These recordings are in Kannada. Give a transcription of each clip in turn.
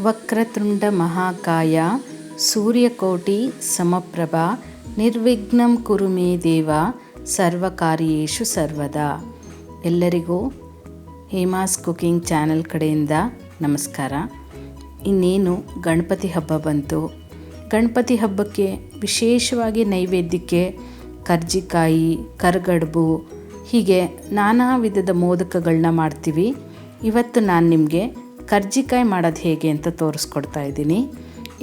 ವಕ್ರತುಂಡ ಮಹಾಕಾಯ ಸೂರ್ಯಕೋಟಿ ಸಮಪ್ರಭಾ ನಿರ್ವಿಘ್ನಂ ಕುರು ಮೇ ದೇವ ಸರ್ವಕಾರ್ಯೇಷು ಸರ್ವದಾ. ಎಲ್ಲರಿಗೂ ಹೇಮಾಸ್ ಕುಕಿಂಗ್ ಚಾನಲ್ ಕಡೆಯಿಂದ ನಮಸ್ಕಾರ. ಇನ್ನೇನು ಗಣಪತಿ ಹಬ್ಬ ಬಂತು. ಗಣಪತಿ ಹಬ್ಬಕ್ಕೆ ವಿಶೇಷವಾಗಿ ನೈವೇದ್ಯಕ್ಕೆ ಕರ್ಜಿಕಾಯಿ, ಕರಗಡುಬು ಹೀಗೆ ನಾನಾ ವಿಧದ ಮೋದಕಗಳನ್ನ ಮಾಡ್ತೀವಿ. ಇವತ್ತು ನಾನು ನಿಮಗೆ ಕರ್ಜಿಕಾಯಿ ಮಾಡೋದು ಹೇಗೆ ಅಂತ ತೋರಿಸ್ಕೊಡ್ತಾ ಇದ್ದೀನಿ.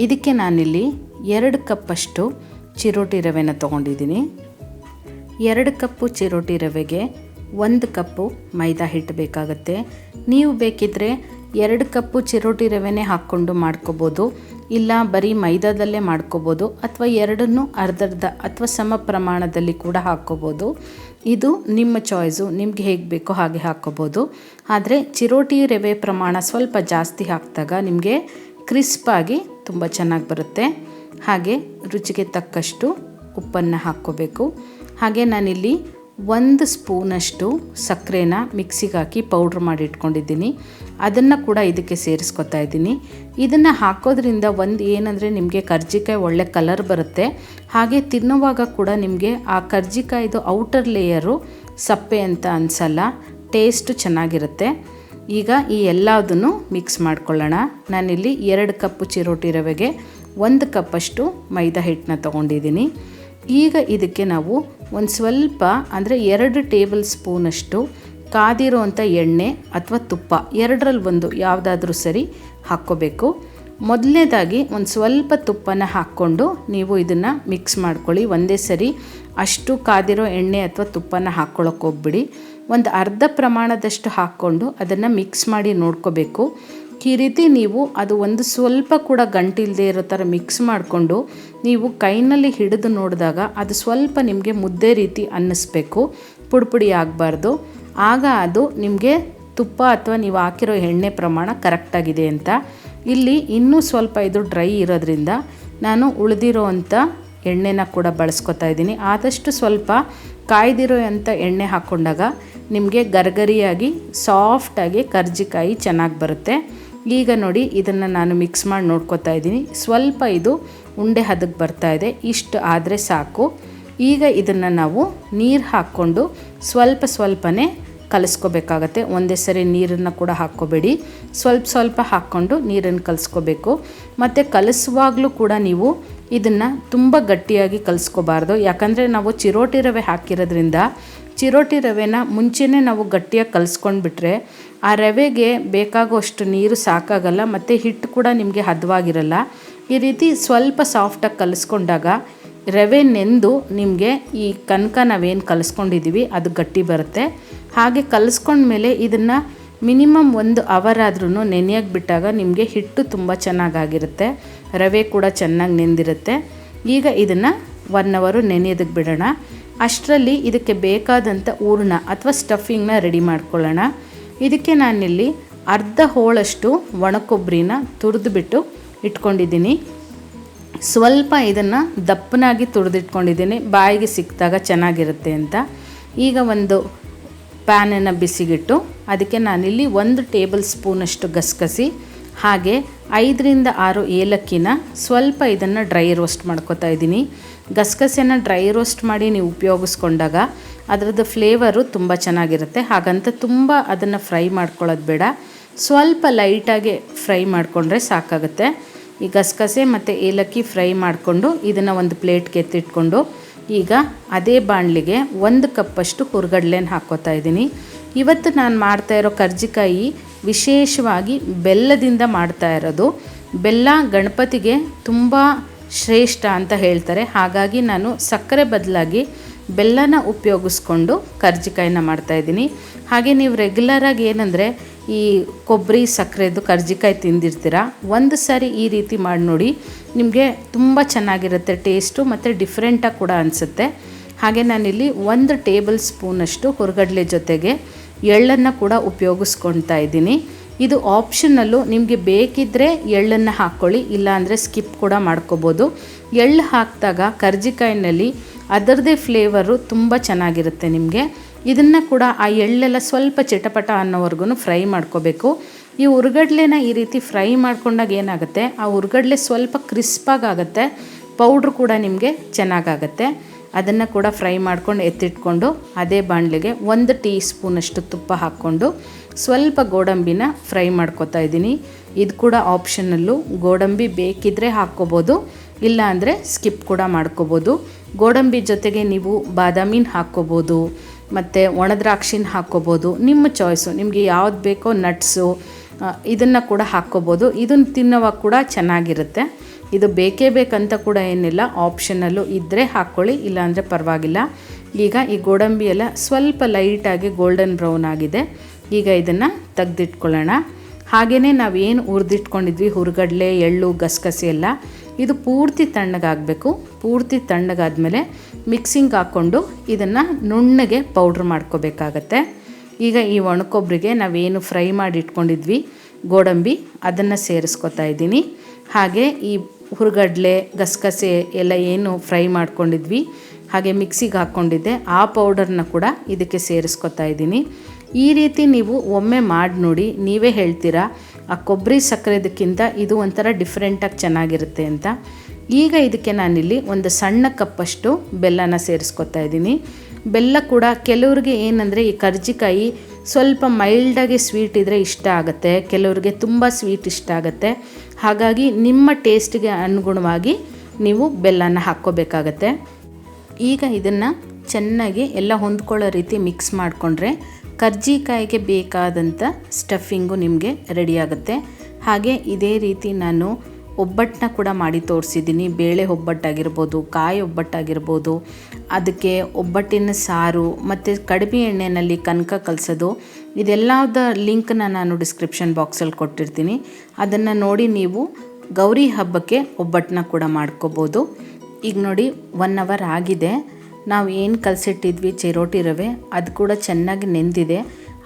ಇದಕ್ಕೆ ನಾನಿಲ್ಲಿ 2 ಕಪ್ಪಷ್ಟು ಚಿರೋಟಿ ರವೆನ ತೊಗೊಂಡಿದ್ದೀನಿ. 2 ಕಪ್ಪು ಚಿರೋಟಿ ರವೆಗೆ 1 ಕಪ್ಪು ಮೈದಾ ಹಿಟ್ಟು ಬೇಕಾಗುತ್ತೆ. ನೀವು ಬೇಕಿದ್ದರೆ 2 ಕಪ್ಪು ಚಿರೋಟಿ ರವೆನೇ ಹಾಕ್ಕೊಂಡು ಮಾಡ್ಕೋಬೋದು, ಇಲ್ಲ ಬರೀ ಮೈದಾದಲ್ಲೇ ಮಾಡ್ಕೋಬೋದು, ಅಥವಾ ಎರಡನ್ನೂ ಅರ್ಧರ್ಧ ಅಥವಾ ಸಮ ಪ್ರಮಾಣದಲ್ಲಿ ಕೂಡ ಹಾಕ್ಕೋಬೋದು. ಇದು ನಿಮ್ಮ ಚಾಯ್ಸು, ನಿಮಗೆ ಹೇಗೆ ಬೇಕೋ ಹಾಗೆ ಹಾಕ್ಕೋಬೋದು. ಆದರೆ ಚಿರೋಟಿ ರವೆ ಪ್ರಮಾಣ ಸ್ವಲ್ಪ ಜಾಸ್ತಿ ಹಾಕಿದಾಗ ನಿಮಗೆ ಕ್ರಿಸ್ಪಾಗಿ ತುಂಬ ಚೆನ್ನಾಗಿ ಬರುತ್ತೆ. ಹಾಗೆ ರುಚಿಗೆ ತಕ್ಕಷ್ಟು ಉಪ್ಪನ್ನು ಹಾಕ್ಕೋಬೇಕು. ಹಾಗೆ ನಾನಿಲ್ಲಿ 1 ಸ್ಪೂನಷ್ಟು ಸಕ್ಕರೆನ ಮಿಕ್ಸಿಗೆ ಹಾಕಿ ಪೌಡ್ರ್ ಮಾಡಿ ಇಟ್ಕೊಂಡಿದ್ದೀನಿ. ಅದನ್ನು ಕೂಡ ಇದಕ್ಕೆ ಸೇರಿಸ್ಕೊತಾ ಇದ್ದೀನಿ. ಇದನ್ನು ಹಾಕೋದ್ರಿಂದ ಏನಂದರೆ ನಿಮಗೆ ಕರ್ಜಿಕಾಯಿ ಒಳ್ಳೆ ಕಲರ್ ಬರುತ್ತೆ. ಹಾಗೆ ತಿನ್ನುವಾಗ ಕೂಡ ನಿಮಗೆ ಆ ಕರ್ಜಿಕಾಯಿದು ಔಟರ್ ಲೇಯರು ಸಪ್ಪೆ ಅಂತ ಅನಿಸಲ್ಲ, ಟೇಸ್ಟು ಚೆನ್ನಾಗಿರುತ್ತೆ. ಈಗ ಈ ಎಲ್ಲದನ್ನು ಮಿಕ್ಸ್ ಮಾಡ್ಕೊಳ್ಳೋಣ. ನಾನಿಲ್ಲಿ 2 ಕಪ್ಪು ಚಿರೋಟಿ ರವೆಗೆ 1 ಕಪ್ಪಷ್ಟು ಮೈದಾ ಹಿಟ್ಟನ್ನ ತೊಗೊಂಡಿದ್ದೀನಿ. ಈಗ ಇದಕ್ಕೆ ನಾವು ಒಂದು ಸ್ವಲ್ಪ ಅಂದರೆ 2 ಟೇಬಲ್ ಸ್ಪೂನಷ್ಟು ಕಾದಿರೋವಂಥ ಎಣ್ಣೆ ಅಥವಾ ತುಪ್ಪ, ಎರಡರಲ್ಲಿ ಒಂದು ಯಾವುದಾದ್ರೂ ಸರಿ ಹಾಕ್ಕೋಬೇಕು. ಮೊದಲನೇದಾಗಿ ಒಂದು ಸ್ವಲ್ಪ ತುಪ್ಪನ ಹಾಕ್ಕೊಂಡು ನೀವು ಇದನ್ನು ಮಿಕ್ಸ್ ಮಾಡ್ಕೊಳ್ಳಿ. ಒಂದೇ ಸರಿ ಅಷ್ಟು ಕಾದಿರೋ ಎಣ್ಣೆ ಅಥವಾ ತುಪ್ಪನ ಹಾಕ್ಕೊಳ್ಳೋಕೆ ಹೋಗ್ಬಿಡಿ. ಒಂದು ಅರ್ಧ ಪ್ರಮಾಣದಷ್ಟು ಹಾಕ್ಕೊಂಡು ಅದನ್ನು ಮಿಕ್ಸ್ ಮಾಡಿ ನೋಡ್ಕೋಬೇಕು. ಈ ರೀತಿ ನೀವು ಅದು ಒಂದು ಸ್ವಲ್ಪ ಕೂಡ ಗಂಟಿಲ್ಲದೆ ಇರೋ ಥರ ಮಿಕ್ಸ್ ಮಾಡಿಕೊಂಡು ನೀವು ಕೈನಲ್ಲಿ ಹಿಡಿದು ನೋಡಿದಾಗ ಅದು ಸ್ವಲ್ಪ ನಿಮಗೆ ಮುದ್ದೆ ರೀತಿ ಅನ್ನಿಸ್ಬೇಕು, ಪುಡಿ ಆಗಬಾರ್ದು. ಆಗ ಅದು ನಿಮಗೆ ತುಪ್ಪ ಅಥವಾ ನೀವು ಹಾಕಿರೋ ಎಣ್ಣೆ ಪ್ರಮಾಣ ಕರೆಕ್ಟಾಗಿದೆ ಅಂತ. ಇಲ್ಲಿ ಇನ್ನೂ ಸ್ವಲ್ಪ ಇದು ಡ್ರೈ ಇರೋದ್ರಿಂದ ನಾನು ಉಳಿದಿರೋ ಅಂಥ ಎಣ್ಣೆನ ಕೂಡ ಬಳಸ್ಕೊತಾ ಇದ್ದೀನಿ. ಆದಷ್ಟು ಸ್ವಲ್ಪ ಕಾಯ್ದಿರೋ ಅಂಥ ಎಣ್ಣೆ ಹಾಕ್ಕೊಂಡಾಗ ನಿಮಗೆ ಗರ್ಗರಿಯಾಗಿ ಸಾಫ್ಟಾಗಿ ಕರ್ಜಿಕಾಯಿ ಚೆನ್ನಾಗಿ ಬರುತ್ತೆ. ಈಗ ನೋಡಿ, ಇದನ್ನು ನಾನು ಮಿಕ್ಸ್ ಮಾಡಿ ನೋಡ್ಕೊತಾ ಇದ್ದೀನಿ. ಸ್ವಲ್ಪ ಇದು ಉಂಡೆ ಹದಕ್ಕೆ ಬರ್ತಾ ಇದೆ, ಇಷ್ಟು ಆದರೆ ಸಾಕು. ಈಗ ಇದನ್ನು ನಾವು ನೀರು ಹಾಕ್ಕೊಂಡು ಸ್ವಲ್ಪನೇ ಕಲಿಸ್ಕೋಬೇಕಾಗತ್ತೆ. ಒಂದೇ ಸರಿ ನೀರನ್ನು ಕೂಡ ಹಾಕ್ಕೋಬೇಡಿ, ಸ್ವಲ್ಪ ಹಾಕ್ಕೊಂಡು ನೀರನ್ನು ಕಲಿಸ್ಕೋಬೇಕು. ಮತ್ತು ಕಲಿಸುವಾಗಲೂ ಕೂಡ ನೀವು ಇದನ್ನು ತುಂಬ ಗಟ್ಟಿಯಾಗಿ ಕಲಿಸ್ಕೋಬಾರ್ದು. ಯಾಕಂದರೆ ನಾವು ಚಿರೋಟಿ ರವೆ ಹಾಕಿರೋದ್ರಿಂದ ಚಿರೋಟಿ ರವೆನ ಮುಂಚೆನೇ ನಾವು ಗಟ್ಟಿಯಾಗಿ ಕಲಿಸ್ಕೊಂಡು ಬಿಟ್ಟರೆ ಆ ರವೆಗೆ ಬೇಕಾಗುವಷ್ಟು ನೀರು ಸಾಕಾಗಲ್ಲ, ಮತ್ತು ಹಿಟ್ಟು ಕೂಡ ನಿಮಗೆ ಹದವಾಗಿರಲ್ಲ. ಈ ರೀತಿ ಸ್ವಲ್ಪ ಸಾಫ್ಟಾಗಿ ಕಲಿಸ್ಕೊಂಡಾಗ ರವೆ ನೆಂದು ನಿಮಗೆ ಈ ಕನಕ ನಾವೇನು ಕಲಿಸ್ಕೊಂಡಿದ್ದೀವಿ ಅದು ಗಟ್ಟಿ ಬರುತ್ತೆ. ಹಾಗೆ ಕಲಿಸ್ಕೊಂಡ್ಮೇಲೆ ಇದನ್ನು ಮಿನಿಮಮ್ 1 ಅವರ್ ಆದ್ರೂ ನೆನೆಯೋಕ್ಕೆ ಬಿಟ್ಟಾಗ ನಿಮಗೆ ಹಿಟ್ಟು ತುಂಬ ಚೆನ್ನಾಗಾಗಿರುತ್ತೆ, ರವೆ ಕೂಡ ಚೆನ್ನಾಗಿ ನೆಂದಿರುತ್ತೆ. ಈಗ ಇದನ್ನು 1 ಅವರ್ ನೆನೆಯೋದಕ್ಕೆ ಬಿಡೋಣ. ಅಷ್ಟರಲ್ಲಿ ಇದಕ್ಕೆ ಬೇಕಾದಂಥ ಹೂರಣ ಅಥವಾ ಸ್ಟಫಿಂಗ್ನ ರೆಡಿ ಮಾಡ್ಕೊಳ್ಳೋಣ. ಇದಕ್ಕೆ ನಾನಿಲ್ಲಿ ಅರ್ಧ ಹೋಳಷ್ಟು ಒಣಕೊಬ್ಬರಿನ ತುರಿದುಬಿಟ್ಟು ಇಟ್ಕೊಂಡಿದ್ದೀನಿ. ಸ್ವಲ್ಪ ಇದನ್ನು ದಪ್ಪನಾಗಿ ತುರಿದಿಟ್ಕೊಂಡಿದ್ದೀನಿ, ಬಾಯಿಗೆ ಸಿಕ್ಕಿದಾಗ ಚೆನ್ನಾಗಿರುತ್ತೆ ಅಂತ. ಈಗ ಒಂದು ಪ್ಯಾನನ್ನು ಬಿಸಿಗಿಟ್ಟು ಅದಕ್ಕೆ ನಾನಿಲ್ಲಿ 1 ಟೇಬಲ್ ಸ್ಪೂನಷ್ಟು ಗಸಗಸೆ ಹಾಗೆ 5 ರಿಂದ 6 ಏಲಕ್ಕಿನ ಸ್ವಲ್ಪ ಇದನ್ನು ಡ್ರೈ ರೋಸ್ಟ್ ಮಾಡ್ಕೊತಾ ಇದ್ದೀನಿ. ಗಸಗಸೆನ ಡ್ರೈ ರೋಸ್ಟ್ ಮಾಡಿ ನೀವು ಉಪಯೋಗಿಸ್ಕೊಂಡಾಗ ಅದರದ್ದು ಫ್ಲೇವರು ತುಂಬ ಚೆನ್ನಾಗಿರುತ್ತೆ. ಹಾಗಂತ ತುಂಬ ಅದನ್ನು ಫ್ರೈ ಮಾಡ್ಕೊಳ್ಳೋದು ಬೇಡ, ಸ್ವಲ್ಪ ಲೈಟಾಗಿ ಫ್ರೈ ಮಾಡಿಕೊಂಡ್ರೆ ಸಾಕಾಗುತ್ತೆ. ಈ ಗಸಗಸೆ ಮತ್ತು ಏಲಕ್ಕಿ ಫ್ರೈ ಮಾಡಿಕೊಂಡು ಇದನ್ನು ಒಂದು ಪ್ಲೇಟ್ಗೆ ಎತ್ತಿಟ್ಕೊಂಡು ಈಗ ಅದೇ ಬಾಣಲಿಗೆ 1 ಕಪ್ಪಷ್ಟು ಹುರ್ಗಡ್ಲೆನ ಹಾಕ್ಕೋತಾ ಇದ್ದೀನಿ. ಇವತ್ತು ನಾನು ಮಾಡ್ತಾ ಇರೋ ಕರ್ಜಿಕಾಯಿ ವಿಶೇಷವಾಗಿ ಬೆಲ್ಲದಿಂದ ಮಾಡ್ತಾ ಇರೋದು. ಬೆಲ್ಲ ಗಣಪತಿಗೆ ತುಂಬ ಶ್ರೇಷ್ಠ ಅಂತ ಹೇಳ್ತಾರೆ. ಹಾಗಾಗಿ ನಾನು ಸಕ್ಕರೆ ಬದಲಾಗಿ ಬೆಲ್ಲನ ಉಪಯೋಗಿಸ್ಕೊಂಡು ಕರ್ಜಿಕಾಯಿನ ಮಾಡ್ತಾಯಿದ್ದೀನಿ. ಹಾಗೆ ನೀವು ರೆಗ್ಯುಲರಾಗಿ ಏನಂದರೆ ಈ ಕೊಬ್ಬರಿ ಸಕ್ಕರೆದು ಕರ್ಜಿಕಾಯಿ ತಿಂದಿರ್ತೀರ, ಒಂದು ಸಾರಿ ಈ ರೀತಿ ಮಾಡಿ ನೋಡಿ, ನಿಮಗೆ ತುಂಬ ಚೆನ್ನಾಗಿರುತ್ತೆ ಟೇಸ್ಟು, ಮತ್ತು ಡಿಫ್ರೆಂಟಾಗಿ ಕೂಡ ಅನಿಸುತ್ತೆ. ಹಾಗೆ ನಾನಿಲ್ಲಿ 1 ಟೇಬಲ್ ಸ್ಪೂನಷ್ಟು ಹುರ್ಗಡ್ಲೆ ಜೊತೆಗೆ ಎಳ್ಳನ್ನು ಕೂಡ ಉಪಯೋಗಿಸ್ಕೊಳ್ತಾ ಇದ್ದೀನಿ. ಇದು ಆಪ್ಷನಲ್ಲು, ನಿಮಗೆ ಬೇಕಿದ್ದರೆ ಎಳ್ಳನ್ನು ಹಾಕ್ಕೊಳ್ಳಿ, ಇಲ್ಲಾಂದರೆ ಸ್ಕಿಪ್ ಕೂಡ ಮಾಡ್ಕೋಬೋದು. ಎಳ್ಳು ಹಾಕಿದಾಗ ಕರ್ಜಿಕಾಯಿನಲ್ಲಿ ಅದರದ್ದೇ ಫ್ಲೇವರು ತುಂಬ ಚೆನ್ನಾಗಿರುತ್ತೆ ನಿಮಗೆ. ಇದನ್ನು ಕೂಡ ಆ ಎಳ್ಳೆಲ್ಲ ಸ್ವಲ್ಪ ಚಿಟಪಟ ಅನ್ನೋವರೆಗೂ ಫ್ರೈ ಮಾಡ್ಕೋಬೇಕು. ಈ ಹುರ್ಗಡ್ಲೆನ ಈ ರೀತಿ ಫ್ರೈ ಮಾಡ್ಕೊಂಡಾಗ ಏನಾಗುತ್ತೆ, ಆ ಹುರ್ಗಡ್ಲೆ ಸ್ವಲ್ಪ ಕ್ರಿಸ್ಪಾಗುತ್ತೆ, ಪೌಡ್ರ್ ಕೂಡ ನಿಮಗೆ ಚೆನ್ನಾಗಾಗತ್ತೆ. ಅದನ್ನು ಕೂಡ ಫ್ರೈ ಮಾಡ್ಕೊಂಡು ಎತ್ತಿಟ್ಕೊಂಡು ಅದೇ ಬಾಣಲೆಗೆ 1 ಟೀ ಸ್ಪೂನಷ್ಟು ತುಪ್ಪ ಹಾಕ್ಕೊಂಡು ಸ್ವಲ್ಪ ಗೋಡಂಬಿನ ಫ್ರೈ ಮಾಡ್ಕೊತಾ ಇದ್ದೀನಿ. ಇದು ಕೂಡ ಆಪ್ಷನಲ್ಲು, ಗೋಡಂಬಿ ಬೇಕಿದ್ದರೆ ಹಾಕ್ಕೋಬೋದು, ಇಲ್ಲ ಅಂದರೆ ಸ್ಕಿಪ್ ಕೂಡ ಮಾಡ್ಕೋಬೋದು. ಗೋಡಂಬಿ ಜೊತೆಗೆ ನೀವು ಬಾದಾಮಿನ ಹಾಕ್ಕೋಬೋದು, ಮತ್ತು ಒಣದ್ರಾಕ್ಷಿನ ಹಾಕ್ಕೋಬೋದು, ನಿಮ್ಮ ಚಾಯ್ಸು. ನಿಮಗೆ ಯಾವ್ದು ಬೇಕೋ ನಟ್ಸು ಇದನ್ನು ಕೂಡ ಹಾಕ್ಕೋಬೋದು. ಇದನ್ನು ತಿನ್ನೋವಾಗ ಕೂಡ ಚೆನ್ನಾಗಿರುತ್ತೆ. ಇದು ಬೇಕೇ ಬೇಕಂತ ಕೂಡ ಏನಿಲ್ಲ, ಆಪ್ಷನಲ್ಲು ಇದ್ದರೆ ಹಾಕ್ಕೊಳ್ಳಿ, ಇಲ್ಲಾಂದರೆ ಪರವಾಗಿಲ್ಲ. ಈಗ ಈ ಗೋಡಂಬಿ ಎಲ್ಲ ಸ್ವಲ್ಪ ಲೈಟಾಗಿ ಗೋಲ್ಡನ್ ಬ್ರೌನ್ ಆಗಿದೆ. ಈಗ ಇದನ್ನು ತೆಗೆದಿಟ್ಕೊಳ್ಳೋಣ. ಹಾಗೆಯೇ ನಾವೇನು ಹುರಿದಿಟ್ಕೊಂಡಿದ್ವಿ ಹುರ್ಗಡ್ಲೆ, ಎಳ್ಳು, ಗಸಗಸೆ ಎಲ್ಲ, ಇದು ಪೂರ್ತಿ ತಣ್ಣಗಾಗಬೇಕು. ಪೂರ್ತಿ ತಣ್ಣಗಾದ್ಮೇಲೆ ಮಿಕ್ಸಿಂಗ್ ಹಾಕ್ಕೊಂಡು ಇದನ್ನು ನುಣ್ಣಗೆ ಪೌಡ್ರ್ ಮಾಡ್ಕೋಬೇಕಾಗತ್ತೆ. ಈಗ ಈ ಒಣಕೊಬ್ಬರಿಗೆ ನಾವೇನು ಫ್ರೈ ಮಾಡಿ ಇಟ್ಕೊಂಡಿದ್ವಿ ಗೋಡಂಬಿ, ಅದನ್ನು ಸೇರಿಸ್ಕೊತಾ ಇದ್ದೀನಿ. ಹಾಗೆ ಈ ಹುರ್ಗಡ್ಲೆ, ಗಸಗಸೆ ಎಲ್ಲ ಏನು ಫ್ರೈ ಮಾಡ್ಕೊಂಡಿದ್ವಿ, ಹಾಗೆ ಮಿಕ್ಸಿಗೆ ಹಾಕ್ಕೊಂಡಿದ್ದೆ ಆ ಪೌಡರ್ನ ಕೂಡ ಇದಕ್ಕೆ ಸೇರಿಸ್ಕೊತಾ ಇದ್ದೀನಿ. ಈ ರೀತಿ ನೀವು ಒಮ್ಮೆ ಮಾಡಿ ನೋಡಿ, ನೀವೇ ಹೇಳ್ತೀರಾ ಆ ಕೊಬ್ಬರಿ ಸಕ್ಕರೆದಕ್ಕಿಂತ ಇದು ಒಂಥರ ಡಿಫ್ರೆಂಟಾಗಿ ಚೆನ್ನಾಗಿರುತ್ತೆ ಅಂತ. ಈಗ ಇದಕ್ಕೆ ನಾನಿಲ್ಲಿ ಒಂದು ಸಣ್ಣ ಕಪ್ಪಷ್ಟು ಬೆಲ್ಲನ ಸೇರಿಸ್ಕೊತಾ ಇದ್ದೀನಿ. ಬೆಲ್ಲ ಕೂಡ ಕೆಲವ್ರಿಗೆ ಏನಂದರೆ ಈ ಕರ್ಜಿಕಾಯಿ ಸ್ವಲ್ಪ ಮೈಲ್ಡಾಗಿ ಸ್ವೀಟ್ ಇದ್ದರೆ ಇಷ್ಟ ಆಗುತ್ತೆ, ಕೆಲವ್ರಿಗೆ ತುಂಬ ಸ್ವೀಟ್ ಇಷ್ಟ ಆಗುತ್ತೆ. ಹಾಗಾಗಿ ನಿಮ್ಮ ಟೇಸ್ಟಿಗೆ ಅನುಗುಣವಾಗಿ ನೀವು ಬೆಲ್ಲನ ಹಾಕ್ಕೋಬೇಕಾಗತ್ತೆ. ಈಗ ಇದನ್ನು ಚೆನ್ನಾಗಿ ಎಲ್ಲ ಹೊಂದ್ಕೊಳ್ಳೋ ರೀತಿ ಮಿಕ್ಸ್ ಮಾಡಿಕೊಂಡ್ರೆ ಕರ್ಜಿಕಾಯಿಗೆ ಬೇಕಾದಂಥ ಸ್ಟಫಿಂಗು ನಿಮಗೆ ರೆಡಿಯಾಗುತ್ತೆ. ಹಾಗೆ ಇದೇ ರೀತಿ ನಾನು ಒಬ್ಬಟ್ಟನ್ನ ಕೂಡ ಮಾಡಿ ತೋರಿಸಿದ್ದೀನಿ. ಬೇಳೆ ಒಬ್ಬಟ್ಟಾಗಿರ್ಬೋದು, ಕಾಯಿ ಒಬ್ಬಟ್ಟಾಗಿರ್ಬೋದು, ಅದಕ್ಕೆ ಒಬ್ಬಟ್ಟಿನ ಸಾರು ಮತ್ತು ಕಡಿಮೆ ಎಣ್ಣೆಯಲ್ಲಿ ಕನಕ ಕಲಸೋದು, ಇದೆಲ್ಲದ ಲಿಂಕ್ನ ನಾನು ಡಿಸ್ಕ್ರಿಪ್ಷನ್ ಬಾಕ್ಸಲ್ಲಿ ಕೊಟ್ಟಿರ್ತೀನಿ. ಅದನ್ನು ನೋಡಿ ನೀವು ಗೌರಿ ಹಬ್ಬಕ್ಕೆ ಒಬ್ಬಟ್ಟನ್ನ ಕೂಡ ಮಾಡ್ಕೋಬೋದು. ಈಗ ನೋಡಿ 1 ಅವರ್ ಆಗಿದೆ. ನಾವು ಏನು ಕಲಸಿಟ್ಟಿದ್ವಿ ಚಿರೋಟಿ ರವೆ, ಅದು ಕೂಡ ಚೆನ್ನಾಗಿ ನೆಂದಿದೆ.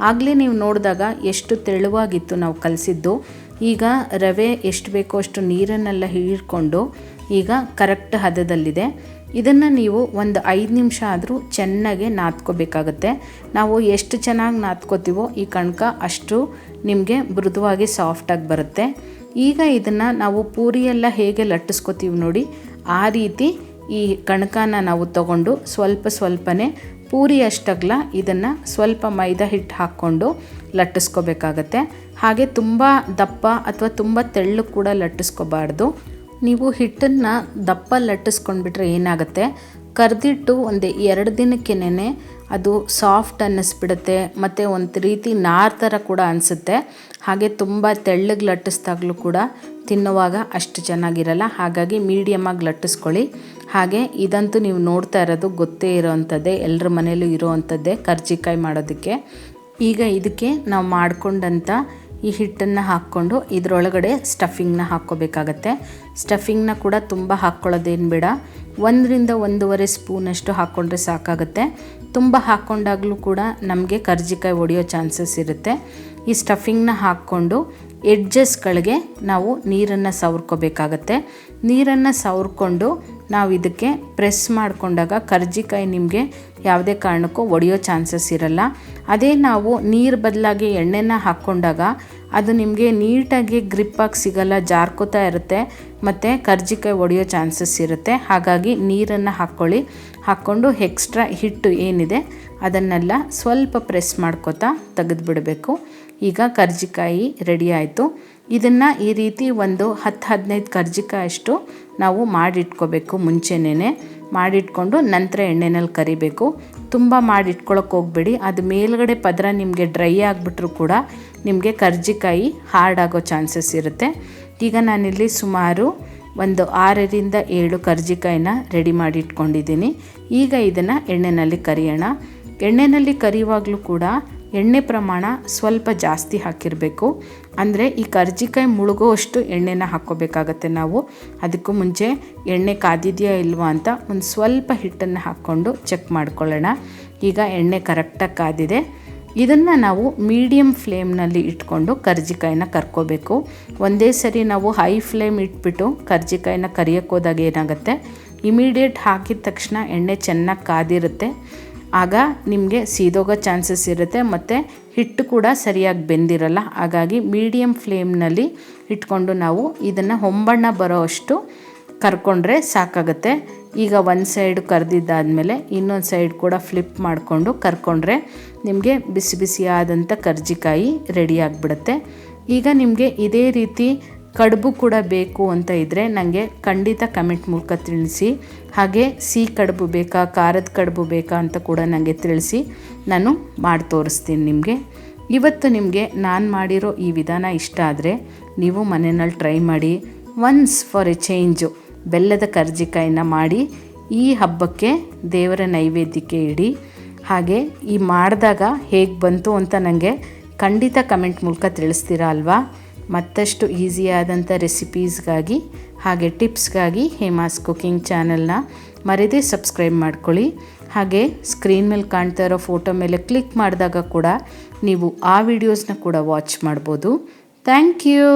ಆಗಲೇ ನೀವು ನೋಡಿದಾಗ ಎಷ್ಟು ತೆಳುವಾಗಿತ್ತು ನಾವು ಕಲಸಿದ್ದು. ಈಗ ರವೆ ಎಷ್ಟು ಬೇಕೋ ಅಷ್ಟು ನೀರನ್ನೆಲ್ಲ ಹೀರ್ಕೊಂಡು ಈಗ ಕರೆಕ್ಟ್ ಹದದಲ್ಲಿದೆ. ಇದನ್ನು ನೀವು ಒಂದು 5 ನಿಮಿಷ ಆದರೂ ಚೆನ್ನಾಗಿ ನಾದ್ಕೋಬೇಕಾಗತ್ತೆ. ನಾವು ಎಷ್ಟು ಚೆನ್ನಾಗಿ ನಾದ್ಕೋತೀವೋ ಈ ಕಣಕ ಅಷ್ಟು ನಿಮಗೆ ಮೃದುವಾಗಿ ಸಾಫ್ಟಾಗಿ ಬರುತ್ತೆ. ಈಗ ಇದನ್ನು ನಾವು ಪೂರಿಯೆಲ್ಲ ಹೇಗೆ ಲಟ್ಟಿಸ್ಕೋತೀವಿ ನೋಡಿ, ಆ ರೀತಿ ಈ ಕಣಕನ ನಾವು ತಗೊಂಡು ಸ್ವಲ್ಪನೇ ಪೂರಿ ಅಷ್ಟಗಲ ಇದನ್ನು ಸ್ವಲ್ಪ ಮೈದಾ ಹಿಟ್ಟು ಹಾಕ್ಕೊಂಡು ಲಟ್ಟಿಸ್ಕೋಬೇಕಾಗತ್ತೆ. ಹಾಗೆ ತುಂಬ ದಪ್ಪ ಅಥವಾ ತುಂಬ ತೆಳ್ಳು ಕೂಡ ಲಟ್ಟಿಸ್ಕೋಬಾರ್ದು. ನೀವು ಹಿಟ್ಟನ್ನು ದಪ್ಪ ಲಟ್ಟಿಸ್ಕೊಂಡ್ಬಿಟ್ರೆ ಏನಾಗುತ್ತೆ, ಕರ್ದಿಟ್ಟು ಒಂದು 2 ದಿನಕ್ಕೇನೆ ಅದು ಸಾಫ್ಟ್ ಅನ್ನಿಸ್ಬಿಡುತ್ತೆ, ಮತ್ತು ಒಂದು ರೀತಿ ನಾರ್ ಥರ ಕೂಡ ಅನಿಸುತ್ತೆ. ಹಾಗೆ ತುಂಬ ತೆಳ್ಳಗೆ ಲಟ್ಟಿಸ್ದಾಗಲೂ ಕೂಡ ತಿನ್ನುವಾಗ ಅಷ್ಟು ಚೆನ್ನಾಗಿರಲ್ಲ. ಹಾಗಾಗಿ ಮೀಡಿಯಮಾಗಿ ಲಟ್ಟಿಸ್ಕೊಳ್ಳಿ. ಹಾಗೆ ಇದಂತೂ ನೀವು ನೋಡ್ತಾ ಇರೋದು ಗೊತ್ತೇ ಇರೋವಂಥದ್ದೇ, ಎಲ್ಲರ ಮನೇಲೂ ಇರೋವಂಥದ್ದೇ ಕರ್ಜಿಕಾಯಿ ಮಾಡೋದಕ್ಕೆ. ಈಗ ಇದಕ್ಕೆ ನಾವು ಮಾಡಿಕೊಂಡಂಥ ಈ ಹಿಟ್ಟನ್ನು ಹಾಕ್ಕೊಂಡು ಇದರೊಳಗಡೆ ಸ್ಟಫಿಂಗ್ನ ಹಾಕ್ಕೋಬೇಕಾಗತ್ತೆ. ಸ್ಟಫಿಂಗ್ನ ಕೂಡ ತುಂಬ ಹಾಕ್ಕೊಳ್ಳೋದೇನು ಬೇಡ, 1 ರಿಂದ 1.5 ಸ್ಪೂನಷ್ಟು ಹಾಕ್ಕೊಂಡ್ರೆ ಸಾಕಾಗುತ್ತೆ. ತುಂಬ ಹಾಕ್ಕೊಂಡಾಗಲೂ ಕೂಡ ನಮಗೆ ಕರ್ಜಿಕಾಯಿ ಒಡೆಯೋ ಚಾನ್ಸಸ್ ಇರುತ್ತೆ. ಈ ಸ್ಟಫಿಂಗ್ನ ಹಾಕ್ಕೊಂಡು ಎಡ್ಜಸ್ಗಳಿಗೆ ನಾವು ನೀರನ್ನು ಸವರ್ಕೋಬೇಕಾಗತ್ತೆ. ನೀರನ್ನು ಸವರ್ಕೊಂಡು ನಾವು ಇದಕ್ಕೆ ಪ್ರೆಸ್ ಮಾಡಿಕೊಂಡಾಗ ಕರ್ಜಿಕಾಯಿ ನಿಮಗೆ ಯಾವುದೇ ಕಾರಣಕ್ಕೂ ಒಡೆಯೋ ಚಾನ್ಸಸ್ ಇರಲ್ಲ. ಅದೇ ನಾವು ನೀರು ಬದಲಾಗಿ ಎಣ್ಣೆನ ಹಾಕ್ಕೊಂಡಾಗ ಅದು ನಿಮಗೆ ನೀಟಾಗಿ ಗ್ರಿಪ್ಪಾಗಿ ಸಿಗಲ್ಲ, ಜಾರ್ಕೋತಾ ಇರುತ್ತೆ, ಮತ್ತು ಕರ್ಜಿಕಾಯಿ ಒಡೆಯೋ ಚಾನ್ಸಸ್ ಇರುತ್ತೆ. ಹಾಗಾಗಿ ನೀರನ್ನು ಹಾಕ್ಕೊಂಡು ಎಕ್ಸ್ಟ್ರಾ ಹಿಟ್ಟು ಏನಿದೆ ಅದನ್ನೆಲ್ಲ ಸ್ವಲ್ಪ ಪ್ರೆಸ್ ಮಾಡ್ಕೋತಾ ತೆಗೆದುಬಿಡಬೇಕು. ಈಗ ಕರ್ಜಿಕಾಯಿ ರೆಡಿ ಆಯಿತು. ಇದನ್ನು ಈ ರೀತಿ ಒಂದು 10-15 ಕರ್ಜಿಕಾಯಿ ಅಷ್ಟು ನಾವು ಮಾಡಿಟ್ಕೋಬೇಕು. ಮುಂಚೆನೇ ಮಾಡಿಟ್ಕೊಂಡು ನಂತರ ಎಣ್ಣೆನಲ್ಲಿ ಕರಿಬೇಕು. ತುಂಬ ಮಾಡಿಟ್ಕೊಳ್ಳೋಕೆ ಹೋಗಬೇಡಿ, ಅದು ಮೇಲ್ಗಡೆ ಪದರ ನಿಮಗೆ ಡ್ರೈ ಆಗಿಬಿಟ್ರೂ ಕೂಡ ನಿಮಗೆ ಕರ್ಜಿಕಾಯಿ ಹಾರ್ಡ್ ಆಗೋ ಚಾನ್ಸಸ್ ಇರುತ್ತೆ. ಈಗ ನಾನಿಲ್ಲಿ ಸುಮಾರು ಒಂದು 6 ರಿಂದ 7 ಕರ್ಜಿಕಾಯಿನ ರೆಡಿ ಮಾಡಿ ಇಟ್ಕೊಂಡಿದ್ದೀನಿ. ಈಗ ಇದನ್ನು ಎಣ್ಣೆಯಲ್ಲಿ ಕರಿಯೋಣ. ಎಣ್ಣೆಯಲ್ಲಿ ಕರಿಯುವಾಗಲೂ ಕೂಡ ಎಣ್ಣೆ ಪ್ರಮಾಣ ಸ್ವಲ್ಪ ಜಾಸ್ತಿ ಹಾಕಿರಬೇಕು. ಅಂದರೆ ಈ ಕರ್ಜಿಕಾಯಿ ಮುಳುಗೋಷ್ಟು ಎಣ್ಣೆನ ಹಾಕ್ಕೋಬೇಕಾಗತ್ತೆ ನಾವು. ಅದಕ್ಕೂ ಮುಂಚೆ ಎಣ್ಣೆ ಕಾದಿದೆಯಾ ಇಲ್ವಾ ಅಂತ ಒಂದು ಸ್ವಲ್ಪ ಹಿಟ್ಟನ್ನು ಹಾಕ್ಕೊಂಡು ಚೆಕ್ ಮಾಡ್ಕೊಳ್ಳೋಣ. ಈಗ ಎಣ್ಣೆ ಕರೆಕ್ಟಾಗಿ ಕಾದಿದೆ. ಇದನ್ನು ನಾವು ಮೀಡಿಯಮ್ ಫ್ಲೇಮ್ನಲ್ಲಿ ಇಟ್ಕೊಂಡು ಕರ್ಜಿಕಾಯಿನ ಕರ್ಕೋಬೇಕು. ಒಂದೇ ಸರಿ ನಾವು ಹೈ ಫ್ಲೇಮ್ ಇಟ್ಬಿಟ್ಟು ಕರ್ಜಿಕಾಯಿನ ಕರಿಯೋಕ್ಕೋದಾಗ ಏನಾಗುತ್ತೆ, ಇಮಿಡಿಯೇಟ್ ಹಾಕಿದ ತಕ್ಷಣ ಎಣ್ಣೆ ಚೆನ್ನಾಗಿ ಕಾದಿರುತ್ತೆ. ಆಗ ನಿಮಗೆ ಸೀದೋಗೋ ಚಾನ್ಸಸ್ ಇರುತ್ತೆ ಮತ್ತು ಹಿಟ್ಟು ಕೂಡ ಸರಿಯಾಗಿ ಬೆಂದಿರಲ್ಲ. ಹಾಗಾಗಿ ಮೀಡಿಯಮ್ ಫ್ಲೇಮ್ನಲ್ಲಿ ಇಟ್ಕೊಂಡು ನಾವು ಇದನ್ನು ಹೊಂಬಣ್ಣ ಬರೋ ಅಷ್ಟು ಕರ್ಕೊಂಡ್ರೆ ಸಾಕಾಗುತ್ತೆ. ಈಗ ಒಂದು ಸೈಡ್ ಕರೆದಿದ್ದಾದಮೇಲೆ ಇನ್ನೊಂದು ಸೈಡ್ ಕೂಡ ಫ್ಲಿಪ್ ಮಾಡಿಕೊಂಡು ಕರ್ಕೊಂಡ್ರೆ ನಿಮಗೆ ಬಿಸಿ ಬಿಸಿಯಾದಂಥ ಕರ್ಜಿಕಾಯಿ ರೆಡಿ ಆಗಿಬಿಡುತ್ತೆ. ಈಗ ನಿಮಗೆ ಇದೇ ರೀತಿ ಕಡುಬು ಕೂಡ ಬೇಕು ಅಂತ ಇದ್ದರೆ ನನಗೆ ಖಂಡಿತ ಕಮೆಂಟ್ ಮೂಲಕ ತಿಳಿಸಿ. ಹಾಗೆ ಸಿಹಿ ಕಡುಬು ಬೇಕಾ, ಖಾರದ ಕಡುಬು ಬೇಕಾ ಅಂತ ಕೂಡ ನನಗೆ ತಿಳಿಸಿ, ನಾನು ಮಾಡಿ ತೋರಿಸ್ತೀನಿ ನಿಮಗೆ. ಇವತ್ತು ನಿಮಗೆ ನಾನು ಮಾಡಿರೋ ಈ ವಿಧಾನ ಇಷ್ಟ ಆದರೆ ನೀವು ಮನೆಯಲ್ಲಿ ಟ್ರೈ ಮಾಡಿ. ಒನ್ಸ್ ಫಾರ್ ಎ ಚೇಂಜು ಬೆಲ್ಲದ ಕರ್ಜಿಕಾಯಿನ ಮಾಡಿ ಈ ಹಬ್ಬಕ್ಕೆ ದೇವರ ನೈವೇದ್ಯಕ್ಕೆ ಇಡಿ. ಹಾಗೆ ಈ ಮಾಡಿದಾಗ ಹೇಗೆ ಬಂತು ಅಂತ ನನಗೆ ಖಂಡಿತ ಕಮೆಂಟ್ ಮೂಲಕ ತಿಳಿಸ್ತೀರಾ ಅಲ್ವಾ. ಮತ್ತಷ್ಟು ಈಸಿಯಾದಂಥ ರೆಸಿಪೀಸ್ಗಾಗಿ ಹಾಗೆ ಟಿಪ್ಸ್ಗಾಗಿ ಹೇಮಾಸ್ ಕುಕಿಂಗ್ ಚಾನಲ್ನ ಮರೆಯದೇ ಸಬ್ಸ್ಕ್ರೈಬ್ ಮಾಡ್ಕೊಳ್ಳಿ. ಹಾಗೆ ಸ್ಕ್ರೀನ್ ಮೇಲೆ ಕಾಣ್ತಾ ಇರೋ ಫೋಟೋ ಮೇಲೆ ಕ್ಲಿಕ್ ಮಾಡಿದಾಗ ಕೂಡ ನೀವು ಆ ವಿಡಿಯೋಸ್ನ ಕೂಡ ವಾಚ್ ಮಾಡ್ಬೋದು. Thank you.